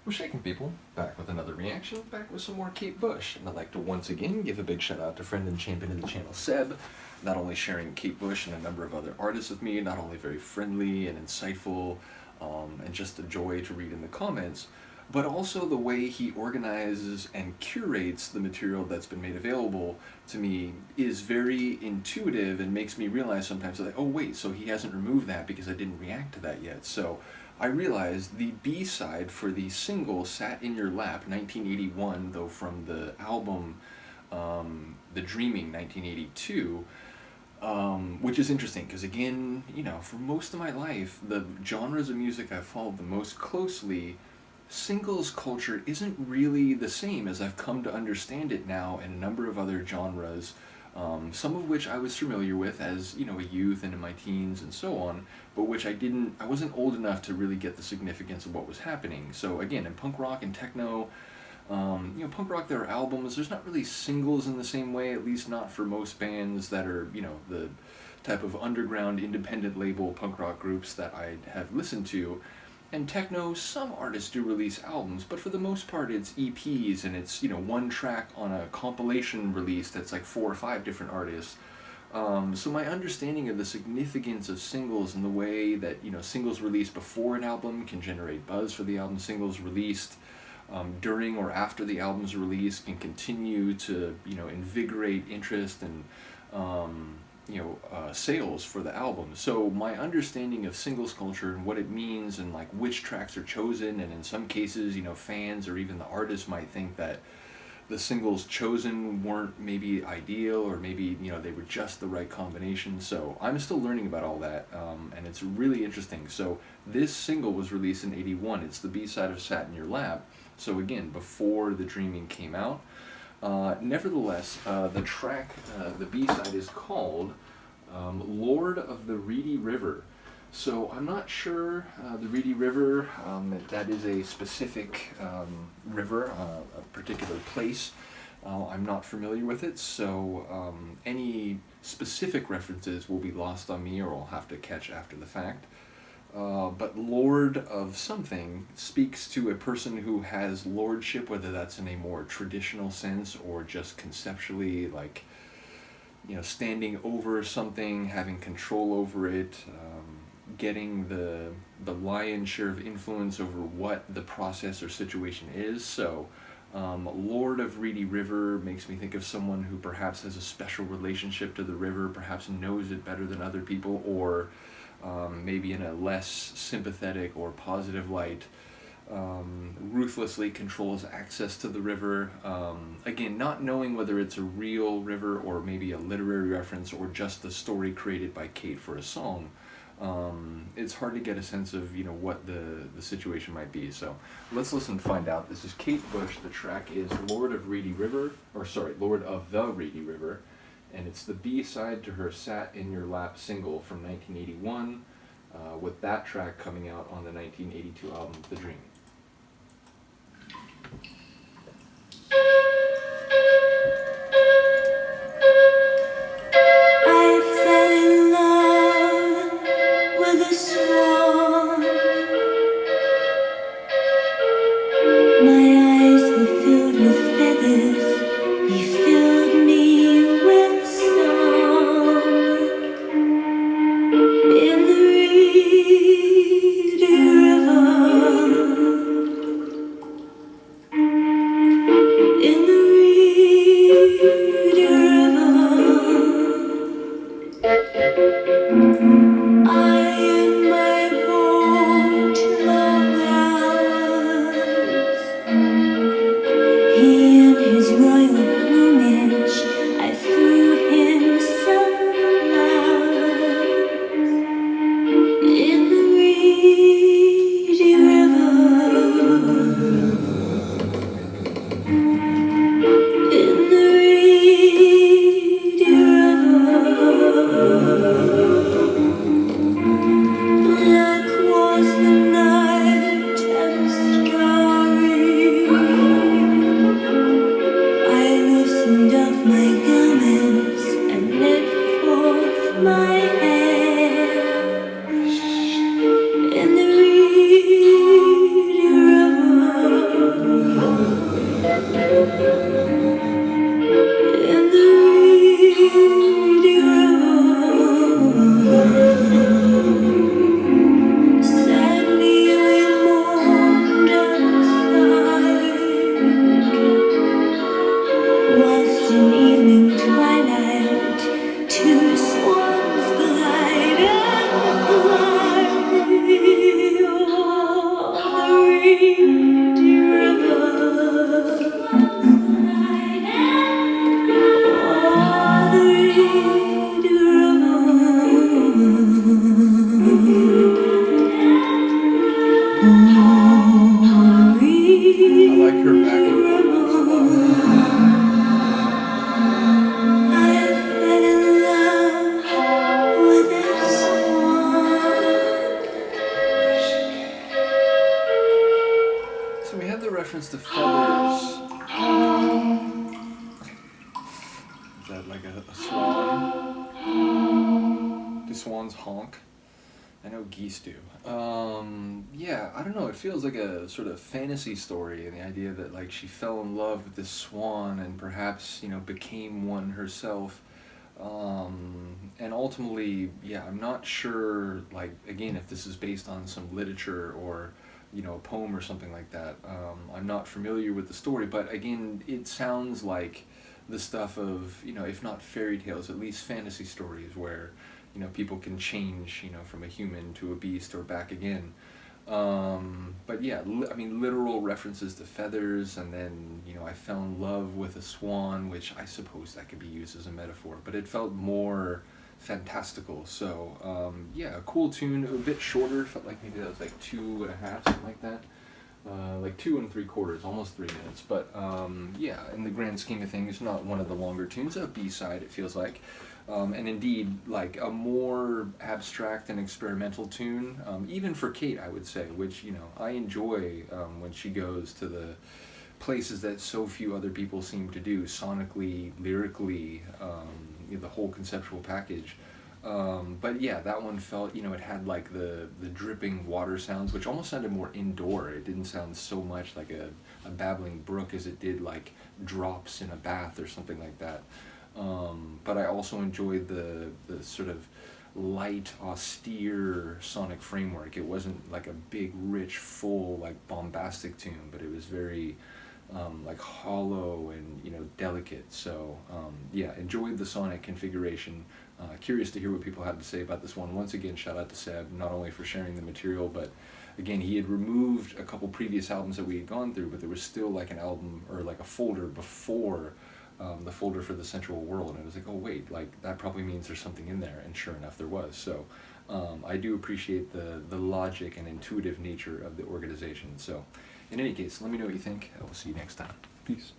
Well, shaking people, back with another reaction, back with some more Kate Bush. And I'd like to once again give a big shout out to friend and champion of the channel, Seb, not only sharing Kate Bush and a number of other artists with me, not only very friendly and insightful, and just a joy to read in the comments, but also the way he organizes and curates the material that's been made available to me is very intuitive and makes me realize sometimes, like, oh wait, so he hasn't removed that because I didn't react to that yet. So I realized the B-side for the single Sat in Your Lap, 1981, though from the album The Dreaming, 1982, which is interesting because, again, you know, for most of my life, the genres of music I've followed the most closely, singles culture isn't really the same as I've come to understand it now in a number of other genres, some of which I was familiar with as, you know, a youth and in my teens and so on, but which I wasn't old enough to really get the significance of what was happening. So again, in punk rock and techno, you know, punk rock, there are albums, there's not really singles in the same way, at least not for most bands that are, you know, the type of underground independent label punk rock groups that I have listened to. And techno, some artists do release albums, but for the most part it's EPs and it's, you know, one track on a compilation release that's like 4 or 5 different artists. So my understanding of the significance of singles and the way that, you know, singles released before an album can generate buzz for the album, singles released during or after the album's release can continue to, you know, invigorate interest and sales for the album. So my understanding of singles culture and what it means and like which tracks are chosen, and in some cases, you know, fans or even the artist might think that the singles chosen weren't maybe ideal, or maybe, you know, they were just the right combination. So I'm still learning about all that, and it's really interesting. So this single was released in '81. It's the B-side of Sat in Your Lap. So again, before The Dreaming came out. Nevertheless, the track, the B-side is called Lord of the Reedy River. So I'm not sure, the Reedy River, that is a specific river, a particular place. I'm not familiar with it, so any specific references will be lost on me, or I'll have to catch after the fact. But Lord of something speaks to a person who has lordship, whether that's in a more traditional sense or just conceptually, like, you know, standing over something, having control over it, getting the lion's share of influence over what the process or situation is. So Lord of Reedy River makes me think of someone who perhaps has a special relationship to the river, perhaps knows it better than other people, or maybe in a less sympathetic or positive light, ruthlessly controls access to the river. Again, not knowing whether it's a real river or maybe a literary reference or just the story created by Kate for a song. It's hard to get a sense of, you know, what the situation might be. So let's listen and find out. This is Kate Bush. The track is Lord of Reedy River, or sorry, Lord of the Reedy River. And it's the B-side to her Sat in Your Lap single from 1981, with that track coming out on the 1982 album The Dream. I fell in love with a swan. My eyes were filled with feathers. He filled me with song. In the Reedy River, we have the reference to feathers. Is that like a swan? Do swans honk? I know geese do. Yeah, I don't know. It feels like a sort of fantasy story, and the idea that like she fell in love with this swan and perhaps became one herself. And ultimately, yeah, I'm not sure. Like again, if this is based on some literature or a poem or something like that. I'm not familiar with the story, but again, it sounds like the stuff of if not fairy tales, at least fantasy stories where people can change, from a human to a beast or back again. But yeah, I mean, literal references to feathers, and then, I fell in love with a swan, which I suppose that could be used as a metaphor, but it felt more fantastical. So, yeah, a cool tune, a bit shorter, felt like maybe that was like 2.5, something like that. Like 2 3/4, almost 3 minutes. But yeah, in the grand scheme of things, not one of the longer tunes. A B-side, it feels like. And indeed, like a more abstract and experimental tune, even for Kate, I would say, which, I enjoy when she goes to the places that so few other people seem to do, sonically, lyrically, the whole conceptual package. But yeah, that one felt, it had like the dripping water sounds, which almost sounded more indoor. It didn't sound so much like a babbling brook as it did like drops in a bath or something like that. But I also enjoyed the sort of light, austere sonic framework. It wasn't like a big, rich, full, like bombastic tune, but it was very like hollow and delicate. So yeah, enjoyed the sonic configuration. Curious to hear what people had to say about this one. Once again, shout out to Seb, not only for sharing the material, but again, he had removed a couple previous albums that we had gone through, but there was still like an album or like a folder before the folder for the Sensual World, and I was like, oh wait, like that probably means there's something in there, and sure enough there was. So I do appreciate the logic and intuitive nature of the organization. So in any case, let me know what you think. I will see you next time. Peace.